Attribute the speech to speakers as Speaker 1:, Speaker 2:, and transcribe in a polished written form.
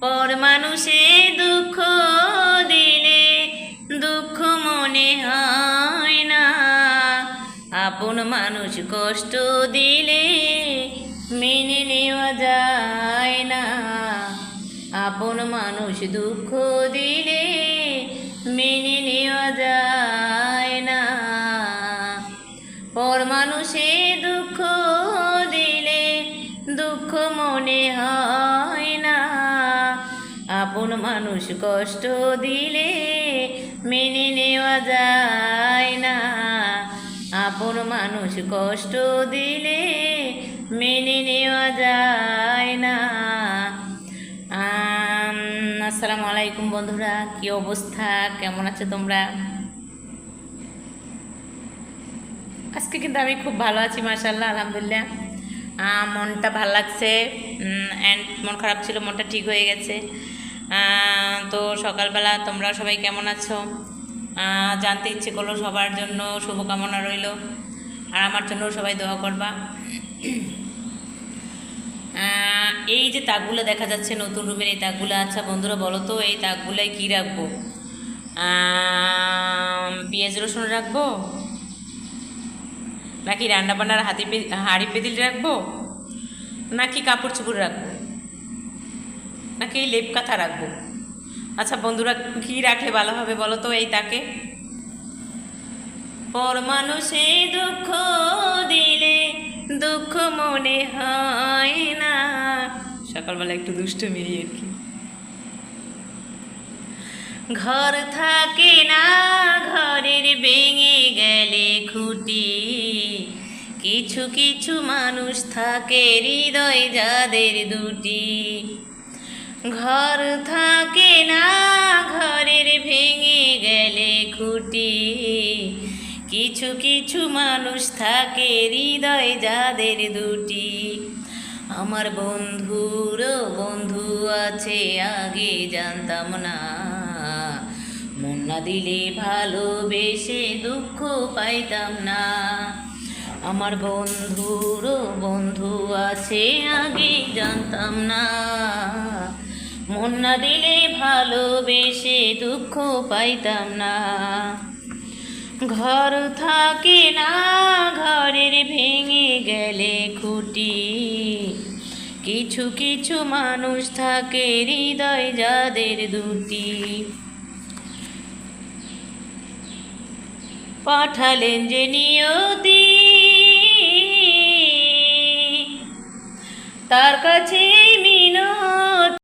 Speaker 1: পর মানুষে দুঃখ দিলে দুঃখ মনে হয় না, আপন মানুষ কষ্ট দিলে মেনে নেওয়া যায় না, আপন মানুষ দুঃখ দিলে মেনে নেওয়া যায় না, পর মানুষে দুঃখ দিলে দুঃখ মনে হয় না, আপন মানুষ কষ্ট দিলে মেনে নেওয়া যায় না, আপন মানুষ কষ্ট দিলে মেনে নেওয়া যায় না। আসসালামু আলাইকুম বন্ধুরা, কি অবস্থা, কেমন আছো তোমরা? আজকে কিন্তু আমি খুব ভালো আছি মাশাআল্লাহ, আলহামদুলিল্লাহ। মনটা ভালো লাগছে, অ্যান্ড মন খারাপ ছিল, মনটা ঠিক হয়ে গেছে। তো সকালবেলা তোমরা সবাই কেমন আছো জানতে ইচ্ছে করলো, সবার জন্য শুভকামনা রইল, আর আমার জন্য সবাই দোয়া করবা। এই যে তাকগুলো দেখা যাচ্ছে নতুন রুমের, এই তাকগুলো, আচ্ছা বন্ধুরা বলো তো এই তাকগুলোয় কী রাখবো? পেঁয়াজ রসুন রাখবো, নাকি রান্নাবান্নার হাঁড়ি পেতিল রাখবো, নাকি কাপড় চোপড় রাখবো, নাকি লেপ কাঁথা রাখবো? আচ্ছা বন্ধুরা, কী রাখলে ভালো হবে বলো তো এই তাকে? পর মানুষে দুঃখ দিলে দুঃখ মনে হয় না, সকালবেলা একটু দুষ্টু মিলিয়ে আর কি। ঘর থাকে না, ঘরের ভেঙে গেলে খুঁটি, কিছু কিছু মানুষ থাকে হৃদয় যাদের দুটি। ঘর থাকে না, ঘরের ভেঙে গেলে খুঁটি, কিছু কিছু মানুষ থাকে হৃদয় যাদের দুটি। আমার বন্ধুরও বন্ধু আছে আগে জানতাম না, মন না দিলে ভালোবেসে দুঃখ পাইতাম না। আমার বন্ধুরও বন্ধু আছে আগে জানতাম না, মন না দিলে ভালোবেসে দুঃখ পাইতাম না। ঘর থাকে না, ঘরের ভেঙে গেলে খুঁটি, কিছু কিছু মানুষ থাকে হৃদয় যাদের দুটি। পাঠালেন যে নিয়তি, তার কাছে মিনতি।